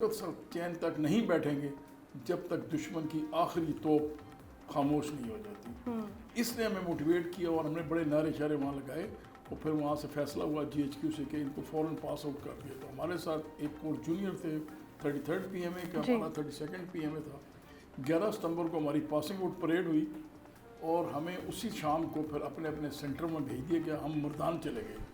چین تک نہیں بیٹھیں گے جب تک دشمن کی آخری توپ خاموش نہیں ہو جاتی. اس نے ہمیں موٹیویٹ کیا اور ہم نے بڑے نعرے شعرے وہاں لگائے اور پھر وہاں سے فیصلہ ہوا جی ایچ کیو سے کہ ان کو فوراً پاس آؤٹ کر دیا. تو ہمارے ساتھ ایک اور جونیئر تھے 33rd پی ایم اے کا، ہمارا 32nd پی ایم اے تھا. 11 ستمبر کو ہماری پاسنگ آؤٹ پریڈ ہوئی اور ہمیں اسی شام کو پھر اپنے اپنے سینٹر میں بھیج دیا گیا. ہم مردان چلے گئے.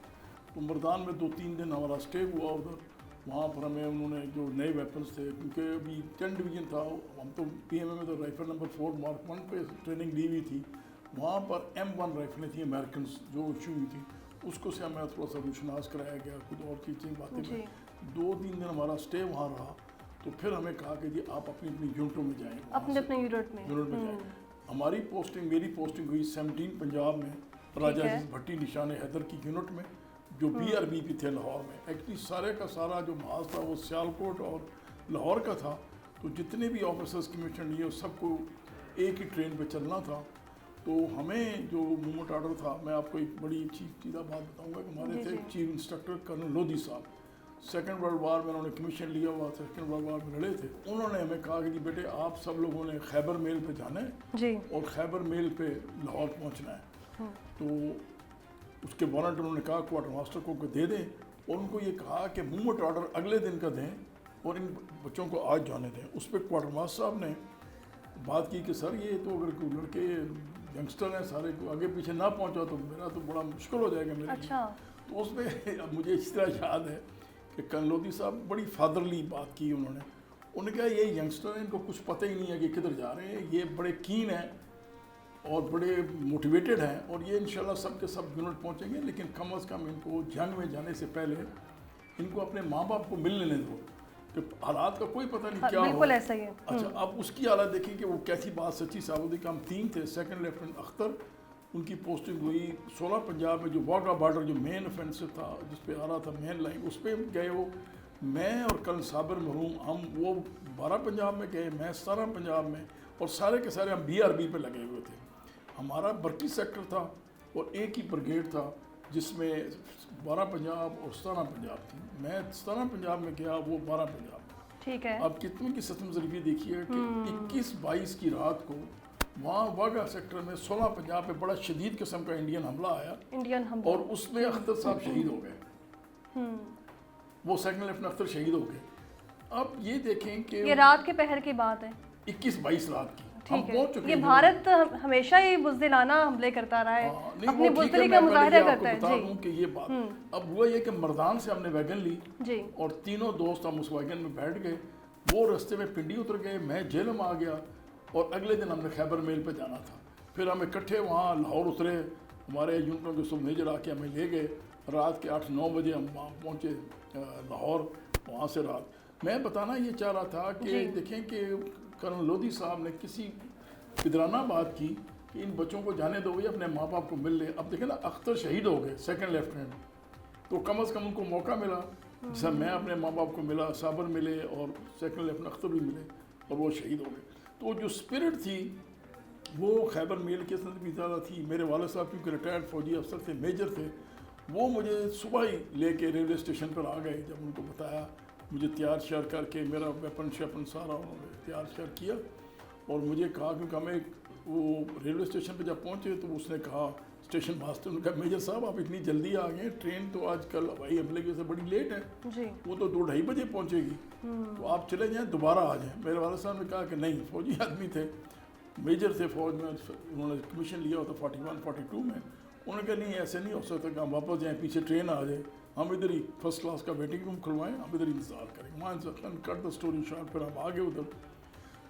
تو مردان میں 2-3 دن ہمارا اسٹے ہوا ادھر. وہاں پر ہمیں انہوں نے جو نئے ویپنس تھے، کیونکہ ابھی 10 ڈویژن تھا، ہم تو پی ایم اے میں تو رائفل نمبر 4 مارک 1 پہ ٹریننگ دی ہوئی تھی. وہاں پر M1 رائفلیں تھیں امریکنس جو ایشو ہوئی تھی، اس کو سے ہمیں تھوڑا سا روشناس کرایا گیا، کچھ اور چیزیں باتیں میں. 2-3 دن ہمارا اسٹے وہاں رہا. تو پھر ہمیں کہا کہ جی آپ اپنی اپنی یونٹوں میں جائیں، اپنے اپنے یونٹ میں جائیں. ہماری پوسٹنگ، میری پوسٹنگ ہوئی 17 پنجاب میں راجہ عزیز بھٹی نشان حیدر کی یونٹ میں، جو بی آر بی پی تھے لاہور میں. ایکچولی سارے کا سارا جو محاذ تھا وہ سیالکوٹ اور لاہور کا تھا. تو جتنے بھی آفیسرس کمیشن لیے سب کو ایک ہی ٹرین پہ چلنا تھا. تو ہمیں جو موومنٹ آرڈر تھا، میں آپ کو ایک بڑی اچھی سیدھا بات بتاؤں گا کہ ہمارے تھے چیف انسٹرکٹر کرنل لودھی صاحب، 2nd ورلڈ وار میں انہوں نے کمیشن لیا ہوا، 2nd ورلڈ وار میں لڑے تھے. انہوں نے ہمیں کہا کہ جی بیٹے آپ سب لوگوں نے خیبر میل پہ جانا ہے اور خیبر میل پہ لاہور پہنچنا ہے. تو اس کے وارنٹ انہوں نے کہا کوارٹر ماسٹر کو دے دیں اور ان کو یہ کہا کہ موومنٹ آرڈر اگلے دن کا دیں اور ان بچوں کو آج جانے دیں. اس پہ کوارٹر ماسٹر صاحب نے بات کی کہ سر یہ تو اگر کوئی لڑکے ینگسٹر ہیں سارے کو آگے پیچھے نہ پہنچا تو میرا تو بڑا مشکل ہو جائے گا میرے لیے. تو اس میں مجھے اس طرح یاد ہے کہ کرنل لودھی صاحب بڑی فادرلی بات کی. انہوں نے کہا یہ ینگسٹر ہیں، ان کو کچھ پتہ ہی نہیں ہے کہ کدھر جا رہے ہیں. یہ بڑے کین ہیں اور بڑے موٹیویٹڈ ہیں اور یہ انشاءاللہ سب کے سب یونٹ پہنچیں گے، لیکن کم از کم ان کو جنگ میں جانے سے پہلے ان کو اپنے ماں باپ کو مل لینے دو کہ حالات کا کوئی پتہ نہیں کیا ہو. بالکل ایسا ہی ہے. اچھا اب اس کی حالت دیکھیں کہ وہ کیسی بات سچی ثابت ہوئی کہ ہم 3 تھے. 2nd لیفٹیننٹ اختر، ان کی پوسٹنگ ہوئی 16 پنجاب میں جو واگا بارڈر جو مین افینسو تھا جس پہ آ رہا تھا مین لائن، اس پہ گئے. وہ میں اور کرنل صابر مرحوم ہم وہ 12 پنجاب میں گئے، میں 17 پنجاب میں، اور سارے کے سارے ہم بی آر بی پہ لگے ہوئے تھے. ہمارا برقی سیکٹر تھا اور ایک ہی بریگیڈ تھا جس میں 12 پنجاب اور 17 پنجاب تھی. میں 17 پنجاب میں گیا، وہ 12 پنجاب میں. ٹھیک ہے. اب کتنی کی ستم ظریفی دیکھیے کہ 21-22 کی رات کو وہاں واگا سیکٹر میں 16 پنجاب پہ بڑا شدید قسم کا انڈین حملہ آیا اور اس میں اختر صاحب شہید ہو گئے. وہ 2nd لیفٹیننٹ اختر شہید ہو گئے. اب یہ دیکھیں کہ یہ رات کے پہر کی بات ہے، 21-22 رات کی. ٹھیک ہے. یہ بھارت ہمیشہ ہی بزدلانہ حملے کرتا رہا ہے، اپنی بزدلی کا مظاہرہ کرتا ہے. بتا دوں کہ یہ بات اب ہوا یہ کہ مردان سے ہم نے ویگن لی اور تینوں دوست ہم اس ویگن میں بیٹھ گئے. وہ رستے میں پنڈی اتر گئے، میں جہلم آ گیا اور اگلے دن ہم نے خیبر میل پہ جانا تھا. پھر ہم اکٹھے وہاں لاہور اترے. ہمارے یونٹوں کے سب میجر آ کے ہمیں لے گئے. رات کے 8-9 بجے ہم وہاں پہنچے لاہور. وہاں سے رات میں بتانا یہ چاہ رہا تھا کہ دیکھیں کہ کرنل لودھی صاحب نے کسی پدرانہ بات کی کہ ان بچوں کو جانے دو، یہ اپنے ماں باپ کو مل لے. اب دیکھیں نا اختر شہید ہو گئے 2nd لیفٹیننٹ، تو کم از کم ان کو موقع ملا جیسا میں اپنے ماں باپ کو ملا، صابر ملے اور 2nd لیفٹیننٹ اختر بھی ملے اور وہ شہید ہو گئے. تو جو اسپرٹ تھی وہ خیبر میل کے اندر بھی زیادہ تھی. میرے والد صاحب کیونکہ ریٹائرڈ فوجی افسر تھے، میجر تھے، وہ مجھے صبح ہی لے کے ریلوے اسٹیشن پر آ گئے. جب ان کو بتایا مجھے تیار شیار کر کے میرا ویپن شیپن سارا انہوں نے تیار شیار کیا اور مجھے کہا کیونکہ ہمیں وہ ریلوے اسٹیشن پہ جب پہنچے تو اس نے کہا اسٹیشن ماسٹر نے کہا میجر صاحب آپ اتنی جلدی آ گئے، ٹرین تو آج کل ہوائی حملے کی وجہ سے بڑی لیٹ ہے، وہ تو 2-2:30 بجے پہنچے گی، تو آپ چلے جائیں دوبارہ آ جائیں. میرے والد صاحب نے کہا کہ نہیں، فوجی آدمی تھے، میجر تھے فوج میں، انہوں نے کمیشن لیا ہوتا 41-42 میں. انہوں نے کہا نہیں ایسے نہیں ہو سکتا کہ ہم واپس جائیں، پیچھے ٹرین آ جائے، ہم ادھر ہی 1st کلاس کا ویٹنگ روم کھلوائیں، ہم ادھر انتظار کریں. وہاں سے کٹ دا اسٹوری شارٹ پھر ہم آگے ادھر.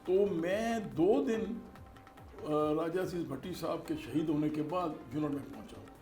تو میں 2 دن راجہ عزیز بھٹی صاحب کے شہید ہونے کے بعد یونٹ میں پہنچا.